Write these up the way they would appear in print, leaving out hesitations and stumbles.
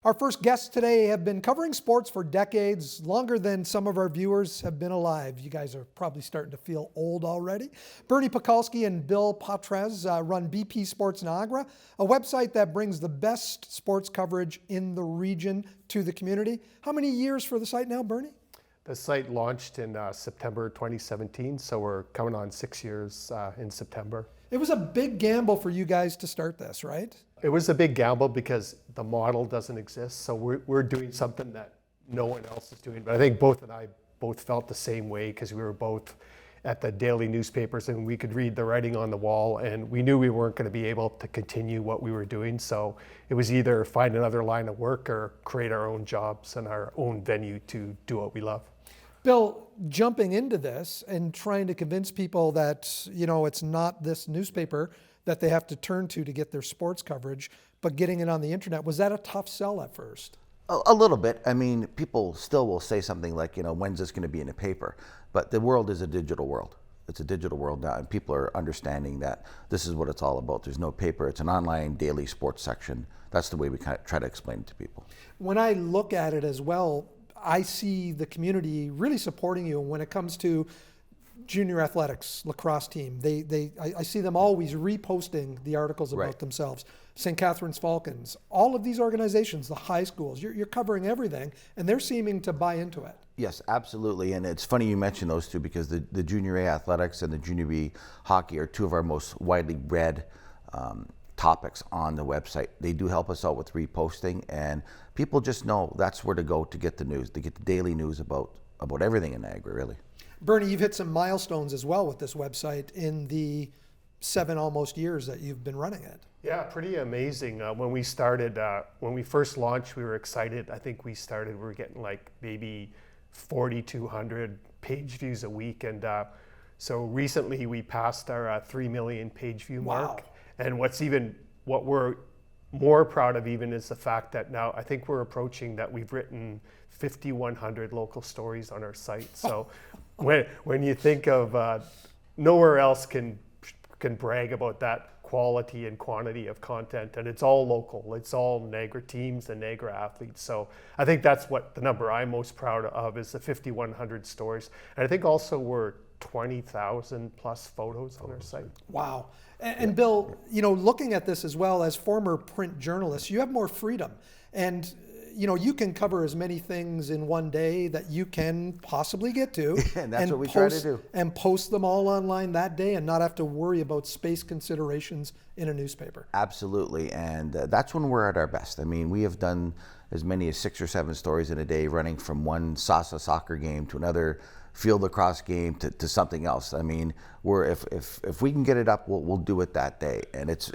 Our first guests today have been covering sports for decades, longer than some of our viewers have been alive. You guys are probably starting to feel old already. Bernie Pekulski and Bill Potrez run BP Sports Niagara, a website that brings the best sports coverage in the region to the community. How many years for the site now, Bernie? The site launched in September 2017, so we're coming on 6 years in September. It was a big gamble for you guys to start this, right? It was a big gamble because the model doesn't exist, so we're doing something that no one else is doing. But I think both and I both felt the same way because we were both at the daily newspapers and we could read the writing on the wall, and we knew we weren't going to be able to continue what we were doing. So it was either find another line of work or create our own jobs and our own venue to do what we love. Bill, jumping into this and trying to convince people that, it's not this newspaper that they have to turn to get their sports coverage, but getting it on the internet, was that a tough sell at first? A little bit. I mean, people still will say something like, when's this going to be in a paper? But the world is a digital world. It's a digital world now, and people are understanding that this is what it's all about. There's no paper. It's an online daily sports section. That's the way we kind of try to explain it to people. When I look at it as well, I see the community really supporting you when it comes to junior athletics, lacrosse team. I see them always reposting the articles about themselves. St. Catharines Falcons, all of these organizations, the high schools, you're covering everything, and they're seeming to buy into it. Yes, absolutely. And it's funny you mention those two because the Junior A athletics and the Junior B hockey are two of our most widely read topics on the website. They do help us out with reposting, and people just know that's where to go to get the news, to get the daily news about everything in Niagara, really. Bernie, you've hit some milestones as well with this website in the 7 almost years that you've been running it. Yeah, pretty amazing. When we started, when we first launched, we were excited. I think we were getting like maybe 4,200 page views a week. And so recently we passed our 3 million page view mark. Wow. And what we're more proud of even is the fact that now I think we're approaching that we've written 5,100 local stories on our site. So when you think of nowhere else can brag about that quality and quantity of content, and it's all local. It's all Niagara teams and Niagara athletes. So I think that's what the number I'm most proud of is the 5,100 stories. And I think also we're 20,000 plus photos on our site. Wow. And Bill, looking at this as well as former print journalist, you have more freedom. And you can cover as many things in one day that you can possibly get to. And that's what we try to do. And post them all online that day and not have to worry about space considerations in a newspaper. Absolutely. And that's when we're at our best. I mean, we have done as many as 6 or 7 stories in a day, running from one SASA soccer game to another field lacrosse game to something else. I mean, if we can get it up, we'll do it that day, and it's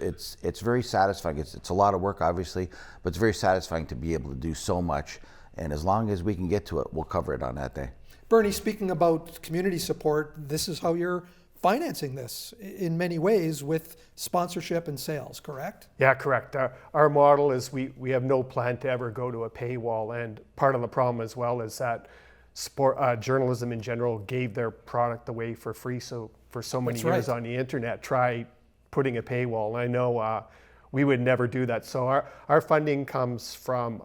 very satisfying. It's a lot of work, obviously, but it's very satisfying to be able to do so much. And as long as we can get to it, we'll cover it on that day. Bernie, speaking about community support, this is how you're financing this in many ways with sponsorship and sales, correct? Yeah, correct. Our model is we have no plan to ever go to a paywall, and part of the problem as well is that journalism in general gave their product away for free. So for so many years on the internet, try putting a paywall. And I know we would never do that. So our funding comes from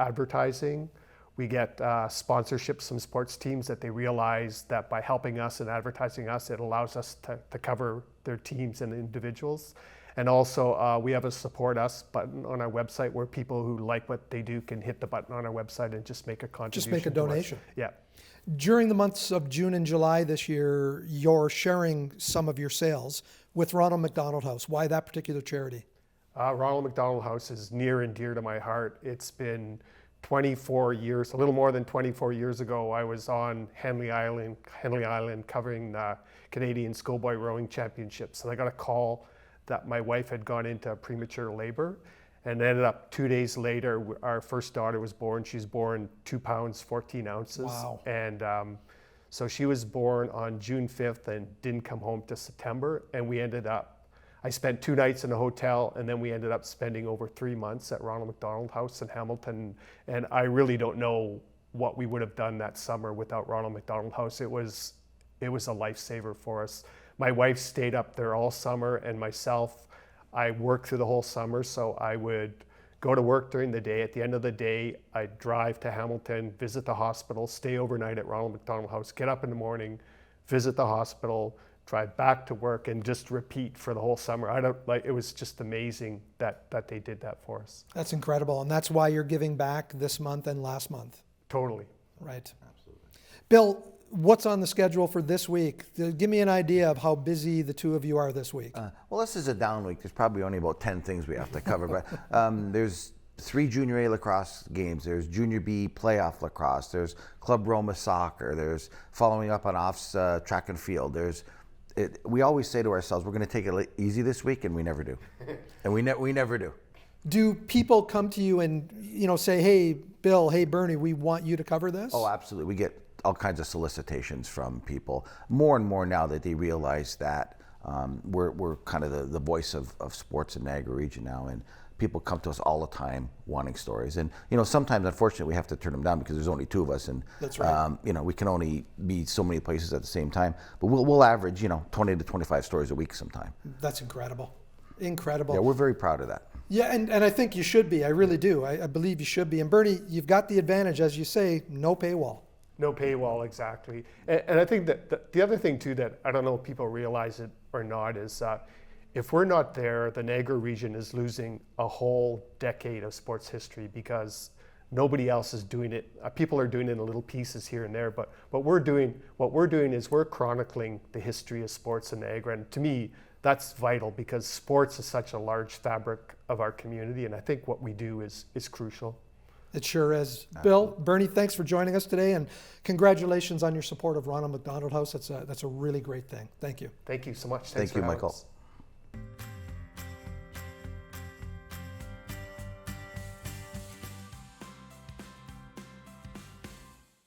advertising. We get sponsorships from sports teams that they realize that by helping us and advertising us, it allows us to cover their teams and individuals. And also, we have a support us button on our website where people who like what they do can hit the button on our website and just make a contribution. Just make a donation. Yeah. During the months of June and July this year, you're sharing some of your sales with Ronald McDonald House. Why that particular charity? Ronald McDonald House is near and dear to my heart. It's been 24 years, a little more than 24 years ago, I was on Henley Island covering the Canadian Schoolboy Rowing Championships. And I got a call that my wife had gone into premature labor, and ended up 2 days later, our first daughter was born. She's born 2 pounds, 14 ounces. Wow. And so she was born on June 5th and didn't come home to September. And I spent 2 nights in a hotel, and then we ended up spending over 3 months at Ronald McDonald House in Hamilton. And I really don't know what we would have done that summer without Ronald McDonald House. It was a lifesaver for us. My wife stayed up there all summer, and myself, I worked through the whole summer, so I would go to work during the day. At the end of the day, I'd drive to Hamilton, visit the hospital, stay overnight at Ronald McDonald House, get up in the morning, visit the hospital, drive back to work, and just repeat for the whole summer. It was just amazing that they did that for us. That's incredible. And that's why you're giving back this month and last month. Totally. Right. Absolutely. Bill, what's on the schedule for this week? Give me an idea of how busy the two of you are this week. Well, this is a down week. There's probably only about 10 things we have to cover, but there's 3 Junior A lacrosse games. There's Junior B playoff lacrosse. There's Club Roma soccer. There's following up on Off's track and field. We always say to ourselves, we're going to take it easy this week, and we never do. And we never do. Do people come to you and say, hey, Bill, hey, Bernie, we want you to cover this? Oh, absolutely. We get all kinds of solicitations from people. More and more now that they realize that we're kind of the voice of sports in Niagara region now, and people come to us all the time wanting stories. And sometimes, unfortunately, we have to turn them down because there's only 2 of us, and that's right. We can only be so many places at the same time. But we'll average 20 to 25 stories a week sometime. That's incredible. Incredible. Yeah, we're very proud of that. Yeah, and I think you should be. I really do. I believe you should be. And Bernie, you've got the advantage, as you say, no paywall. No paywall, exactly. And I think that the other thing too that I don't know if people realize it or not is if we're not there, the Niagara region is losing a whole decade of sports history because nobody else is doing it. People are doing it in little pieces here and there, but what we're doing is we're chronicling the history of sports in Niagara. And to me, that's vital because sports is such a large fabric of our community, and I think what we do is crucial. It sure is. Bill, Bernie, thanks for joining us today, and congratulations on your support of Ronald McDonald House. That's a really great thing. Thank you. Thank you so much. Thank you, Michael.